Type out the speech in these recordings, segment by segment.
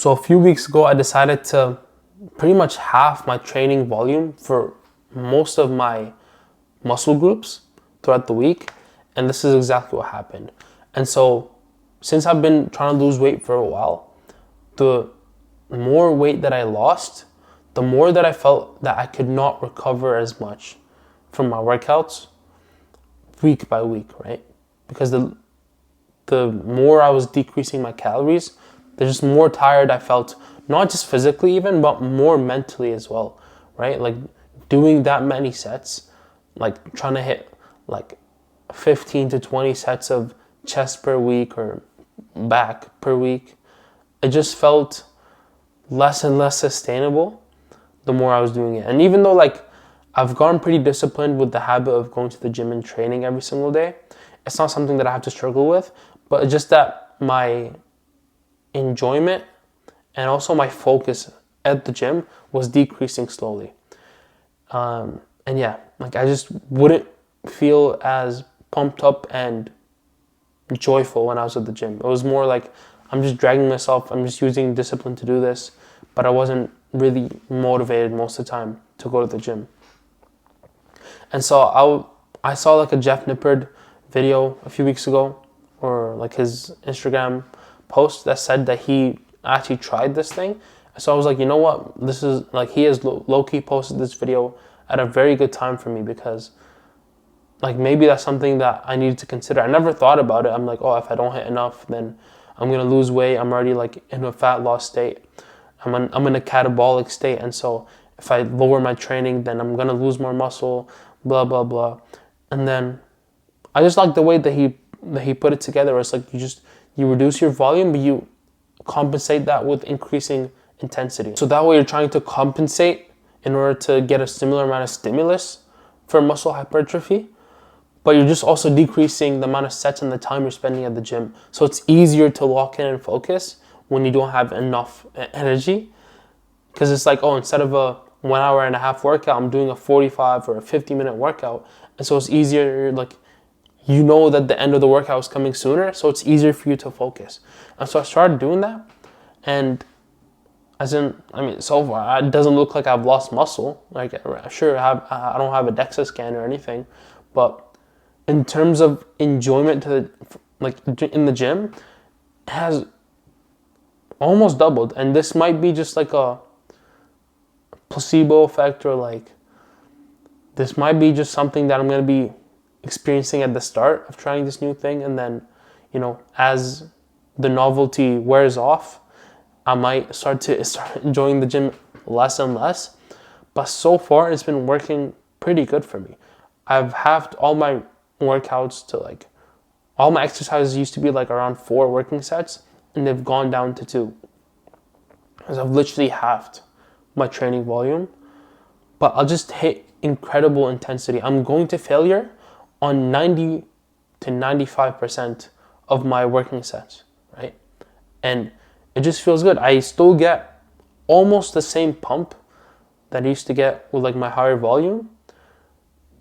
So a few weeks ago, I decided to pretty much half my training volume for most of my muscle groups throughout the week. And this is exactly what happened. And so since I've been trying to lose weight for a while, the more weight that I lost, the more that I felt that I could not recover as much from my workouts week by week, right? Because the more I was decreasing my calories, the just more tired I felt, not just physically even, but more mentally as well, right? Like doing that many sets, like trying to hit like 15 to 20 sets of chest per week or back per week, it just felt less and less sustainable the more I was doing it. And even though like I've gotten pretty disciplined with the habit of going to the gym and training every single day, it's not something that I have to struggle with, but it's just that my enjoyment and also my focus at the gym was decreasing slowly. And yeah, like I just wouldn't feel as pumped up and joyful when I was at the gym. It was more like I'm just dragging myself, I'm just using discipline to do this, but I wasn't really motivated most of the time to go to the gym. And so I saw like a Jeff Nippard video a few weeks ago, or like his Instagram post that said that he actually tried this thing. So I was like, you know what, this is like, he has low-key posted this video at a very good time for me, because like maybe that's something that I needed to consider. I never thought about it. I'm like, oh, if I don't hit enough, then I'm gonna lose weight. I'm already like in a fat loss state. I'm in a catabolic state, and so if I lower my training, then I'm gonna lose more muscle, blah blah blah. And then I just like the way that he put it together. It's like you reduce your volume, but you compensate that with increasing intensity. So that way you're trying to compensate in order to get a similar amount of stimulus for muscle hypertrophy, but you're just also decreasing the amount of sets and the time you're spending at the gym. So it's easier to lock in and focus when you don't have enough energy, because it's like, oh, instead of a 1 hour and a half workout, I'm doing a 45 or a 50-minute workout. And so it's easier, like, you know that the end of the workout is coming sooner, so it's easier for you to focus. And so I started doing that, and so far it doesn't look like I've lost muscle. Like, sure, I don't have a DEXA scan or anything, but in terms of enjoyment in the gym, it has almost doubled. And this might be just like a placebo effect, or like this might be just something that I'm going to be experiencing at the start of trying this new thing, and then, you know, as the novelty wears off, I might start enjoying the gym less and less. But so far it's been working pretty good for me. I've halved all my workouts to like, all my exercises used to be like around 4 working sets, and they've gone down to 2. Because I've literally halved my training volume, but I'll just hit incredible intensity. I'm going to failure on 90 to 95% of my working sets, right? And it just feels good. I still get almost the same pump that I used to get with like my higher volume,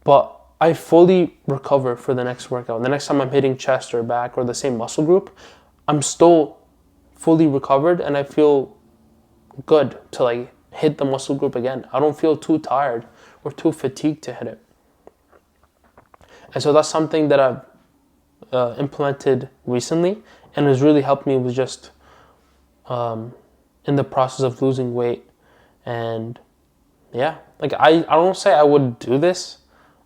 but I fully recover for the next workout. The next time I'm hitting chest or back or the same muscle group, I'm still fully recovered, and I feel good to like hit the muscle group again. I don't feel too tired or too fatigued to hit it. And so that's something that I've implemented recently, and has really helped me with just in the process of losing weight. And yeah, like I don't say I would do this.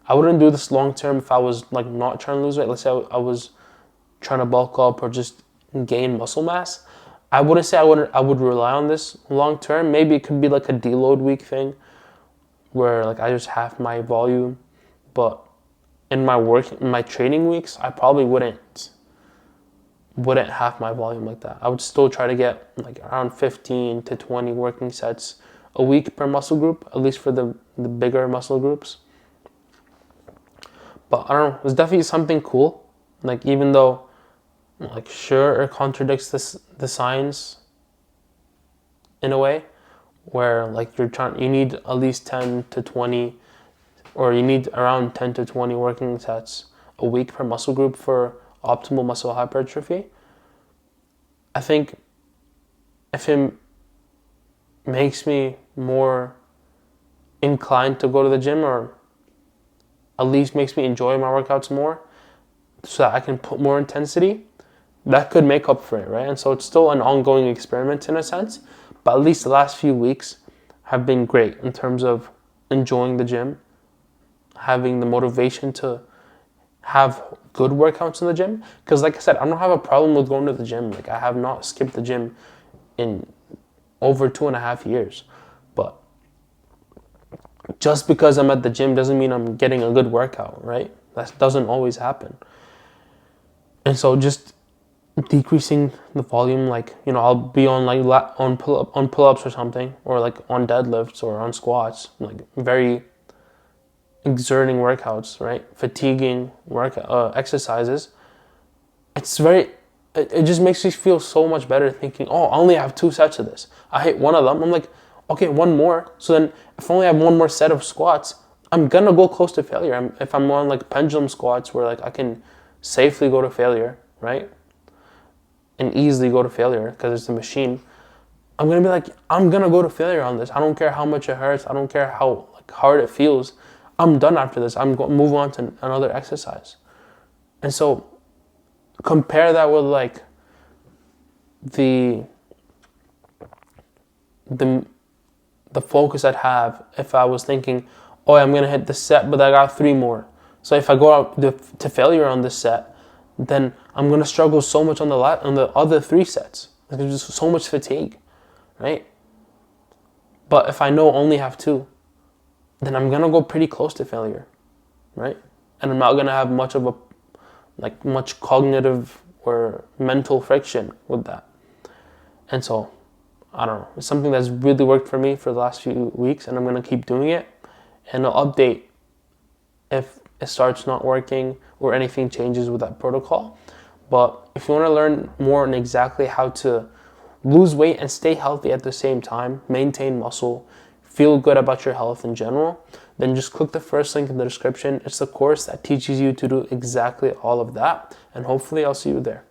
I wouldn't do this long term if I was like not trying to lose weight. Let's say I was trying to bulk up or just gain muscle mass. I wouldn't say I would rely on this long term. Maybe it could be like a deload week thing where like I just half my volume, but in my training weeks, I probably wouldn't half my volume like that. I would still try to get like around 15 to 20 working sets a week per muscle group, at least for the bigger muscle groups. But I don't know, it's definitely something cool. Like, even though like sure it contradicts the science in a way, where like you need at least 10 to 20, or you need around 10 to 20 working sets a week per muscle group for optimal muscle hypertrophy. I think makes me more inclined to go to the gym, or at least makes me enjoy my workouts more, so that I can put more intensity, that could make up for it, right? And so it's still an ongoing experiment in a sense, but at least the last few weeks have been great in terms of enjoying the gym, having the motivation to have good workouts in the gym. Because like I said, I don't have a problem with going to the gym. Like, I have not skipped the gym in over 2.5 years. But just because I'm at the gym doesn't mean I'm getting a good workout, right? That doesn't always happen. And so just decreasing the volume, like, you know, I'll be on like on pull-ups or something, or like on deadlifts or on squats, like very exerting workouts, right? Fatiguing exercises. It just makes me feel so much better thinking, oh, I only have 2 sets of this. I hit one of them. I'm like, okay, one more. So then if I only have one more set of squats, I'm gonna go close to failure. If I'm on like pendulum squats where like I can safely go to failure, right? And easily go to failure because it's a machine, I'm gonna be like, I'm gonna go to failure on this. I don't care how much it hurts. I don't care how like hard it feels. I'm done after this. I'm going to move on to another exercise. And so compare that with like the focus I'd have if I was thinking, oh, I'm gonna hit this set, but I got 3 more. So if I go out to failure on this set, then I'm gonna struggle so much on the other 3 sets. There's just so much fatigue, right? But if I know I only have 2, then I'm gonna go pretty close to failure, right? And I'm not gonna have much cognitive or mental friction with that. And so, I don't know, it's something that's really worked for me for the last few weeks, and I'm gonna keep doing it. And I'll update if it starts not working or anything changes with that protocol. But if you want to learn more on exactly how to lose weight and stay healthy at the same time, maintain muscle, feel good about your health in general, then just click the first link in the description. It's the course that teaches you to do exactly all of that. And hopefully I'll see you there.